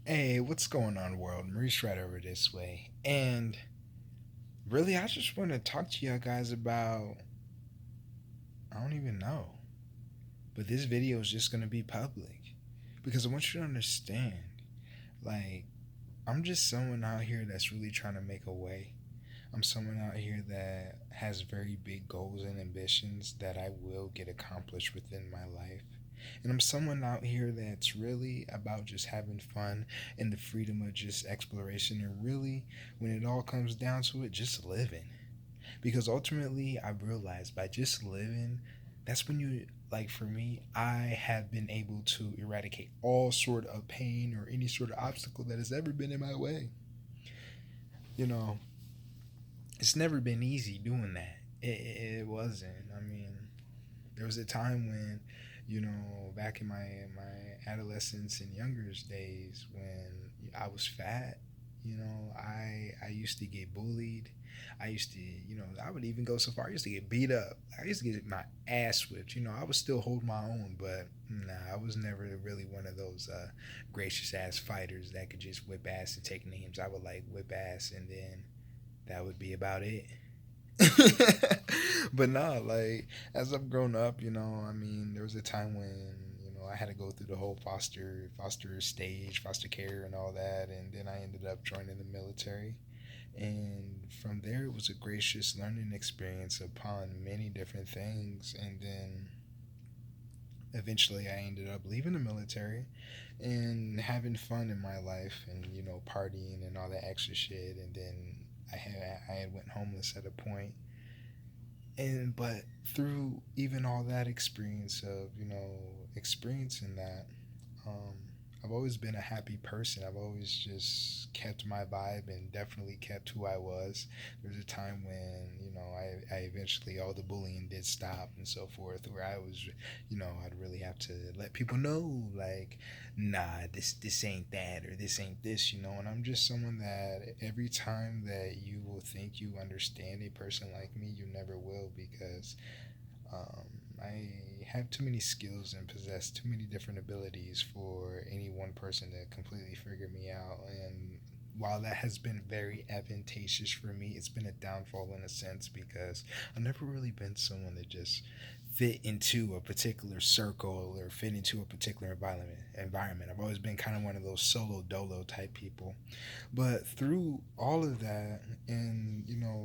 Hey, what's going on, world? Maurice right over this way. And really, I just want to talk to you guys about, I don't even know, but this video is just going to be public because I want you to understand, like, I'm just someone out here that's really trying to make a way. I'm someone out here that has very big goals and ambitions that I will get accomplished within my life. And I'm someone out here that's really about just having fun and the freedom of just exploration and really, when it all comes down to it, just living. Because ultimately, I realized by just living, that's when you, like for me, I have been able to eradicate all sort of pain or any sort of obstacle that has ever been in my way. You know, it's never been easy doing that. It wasn't. I mean, there was a time when, back in my adolescence and younger days when I was fat. I used to get bullied. I used to, I would even go so far. I used to get beat up. I used to get my ass whipped. I would still hold my own, but nah, I was never really one of those gracious ass fighters that could just whip ass and take names. I would like whip ass and then that would be about it. But no, like as I've grown up, I mean, there was a time when I had to go through the whole foster stage, foster care, and all that, and then I ended up joining the military. And from there, it was a gracious learning experience upon many different things. And then eventually, I ended up leaving the military and having fun in my life, and partying and all that extra shit. And then I had went homeless at a point, and but through even all that experience of experiencing that, um, I've always been a happy person. I've always just kept my vibe and definitely kept who I was. There was a time when I eventually, all the bullying did stop and so forth, where I was, I'd really have to let people know, like, nah, this ain't that, or this ain't this, and I'm just someone that every time that you will think you understand a person like me, you never will, because um, I have too many skills and possess too many different abilities for any one person to completely figure me out. And while that has been very advantageous for me, it's been a downfall in a sense because I've never really been someone that just fit into a particular circle or fit into a particular environment. I've always been kind of one of those solo dolo type people. But through all of that and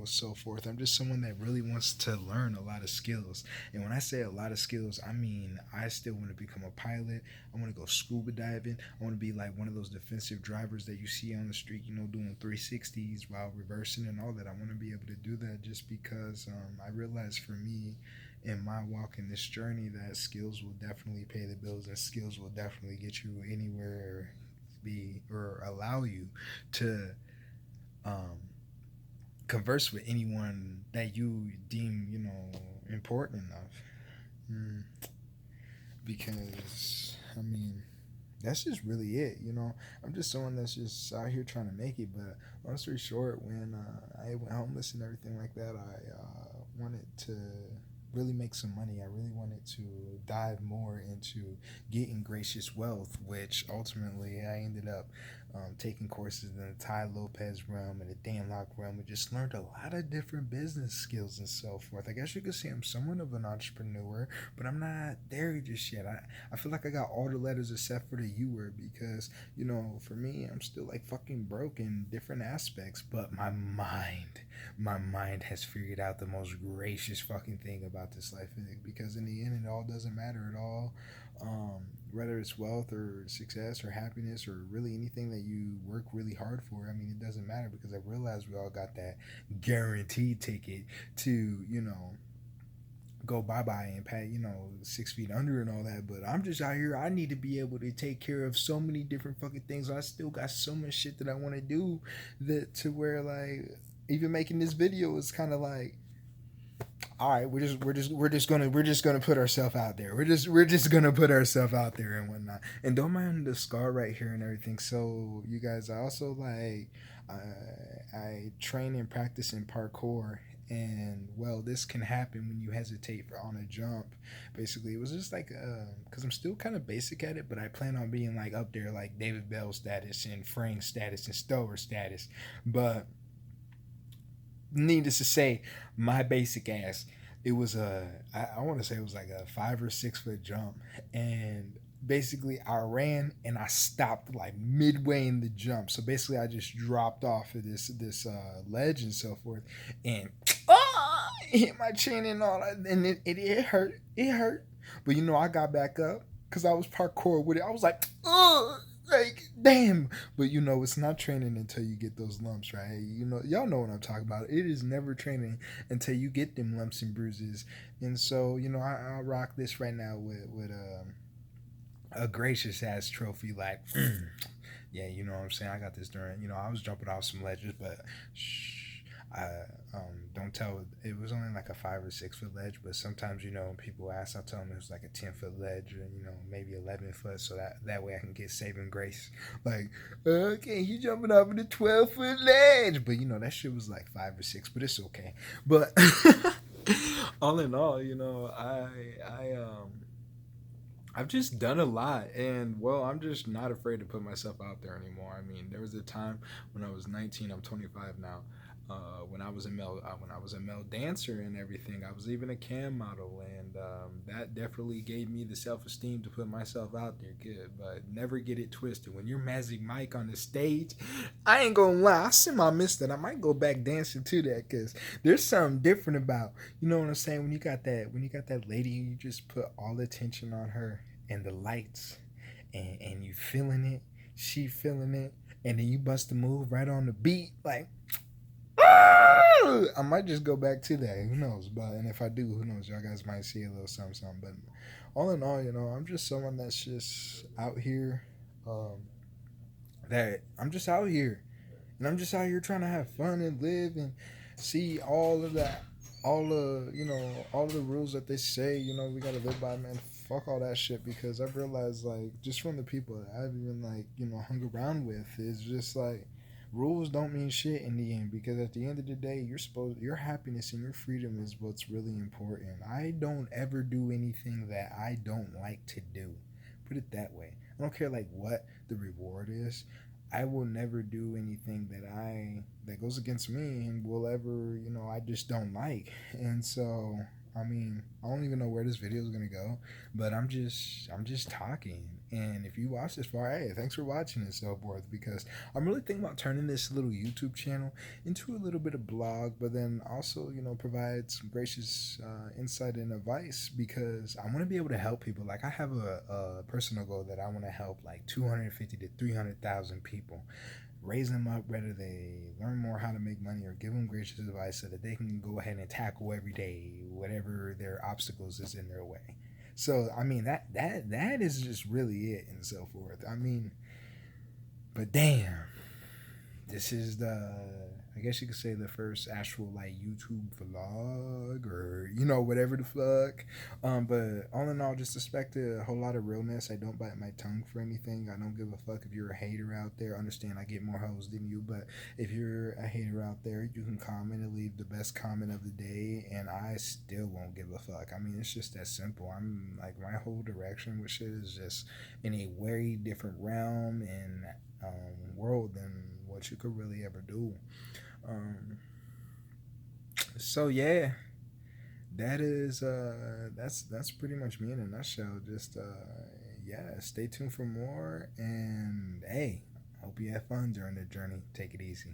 so forth, I'm just someone that really wants to learn a lot of skills. And when I say a lot of skills, I mean I still want to become a pilot. I want to go scuba diving. I want to be like one of those defensive drivers that you see on the street, doing 360s while reversing and all that. I want to be able to do that just because I realize for me in my walk in this journey that skills will definitely pay the bills and skills will definitely get you anywhere, be or allow you to um, converse with anyone that you deem important enough. Mm, because I mean that's just really it. I'm just someone that's just out here trying to make it. But long story short, when I went homeless and everything like that, I wanted to really make some money. I really wanted to dive more into getting gracious wealth, which ultimately I ended up taking courses in the Ty Lopez realm and the Dan Locke realm, and just learned a lot of different business skills and so forth. I guess you could say I'm somewhat of an entrepreneur, but I'm not there just yet. I feel like I got all the letters except for the U word because, for me, I'm still like fucking broke in different aspects, but my mind has figured out the most gracious fucking thing about this life because in the end, it all doesn't matter at all. Whether it's wealth or success or happiness or really anything that you work really hard for, I mean, it doesn't matter because I realize we all got that guaranteed ticket to, go bye bye and pat 6 feet under and all that. But I'm just out here. I need to be able to take care of so many different fucking things. I still got so much shit that I want to do that to where like even making this video is kind of like, all right, we're just gonna put ourselves out there. We're just gonna put ourselves out there and whatnot. And don't mind the scar right here and everything. So you guys, I also like I train and practice in parkour, And well, this can happen when you hesitate for on a jump. Basically, it was just like because I'm still kind of basic at it, but I plan on being like up there like David Bell status and Frank status and Stover status. But needless to say, my basic ass, it was I want to say it was like a 5 or 6 foot jump, and basically I ran and I stopped like midway in the jump. So basically I just dropped off of this ledge and so forth, and hit my chin and all that, and it hurt. It hurt, but I got back up because I was parkour with it. I was like, ugh. Like, damn. But it's not training until you get those lumps, right? Y'all know what I'm talking about. It is never training until you get them lumps and bruises. And so, I rock this right now with a gracious ass trophy. Like, yeah, you know what I'm saying? I got this during, I was jumping off some ledges, but shh. I don't tell. It was only like a 5 or 6 foot ledge, but sometimes when people ask, I tell them it was like a 10 foot ledge, or maybe 11 foot, so that way I can get saving grace. Like, okay, you jumping off of the 12 foot ledge, but that shit was like 5 or 6, but it's okay. But all in all, I've just done a lot, and well, I'm just not afraid to put myself out there anymore. I mean, there was a time when I was 19. I'm 25 now. When I was a male dancer and everything, I was even a cam model, and that definitely gave me the self esteem to put myself out there. Good, but never get it twisted. When you're Magic Mike on the stage, I ain't gonna lie, I semi missed it. I might go back dancing to that because there's something different about what I'm saying. When you got that lady, you just put all the attention on her and the lights, and you feeling it, she feeling it, and then you bust a move right on the beat, like. I might just go back to that. Who knows? But and if I do, who knows? Y'all guys might see a little something, something. But all in all, I'm just someone that's just out here. Um, that I'm just out here, and I'm just out here trying to have fun and live and see all of that, all of the rules that they say. We gotta live by. Man, fuck all that shit because I've realized like just from the people that I've even like hung around with is just like rules don't mean shit in the end because at the end of the day your happiness and your freedom is what's really important. I don't ever do anything that I don't like to do, put it that way. I don't care like what the reward is. I will never do anything that goes against me and will ever I just don't like. And so I mean, I don't even know where this video is gonna go, but I'm just talking. And if you watch this far, hey, thanks for watching and so forth. Because I'm really thinking about turning this little YouTube channel into a little bit of blog, but then also provide some gracious insight and advice because I want to be able to help people. Like I have a personal goal that I want to help like 250 to 300,000 people raise them up, whether they learn more how to make money or give them gracious advice so that they can go ahead and tackle every day whatever their obstacles is in their way. So I mean that is just really it and so forth. I mean, but damn, this is the I guess you could say the first actual like YouTube vlog or whatever the fuck. But all in all, just expect a whole lot of realness. I don't bite my tongue for anything. I don't give a fuck if you're a hater out there. Understand I get more hoes than you, but if you're a hater out there, you can comment and leave the best comment of the day, and I still won't give a fuck. I mean, it's just that simple. I'm like my whole direction with shit is just in a very different realm and world than what you could really ever do. So yeah, that is that's pretty much me in a nutshell. Just yeah, stay tuned for more, and hey, hope you have fun during the journey. Take it easy.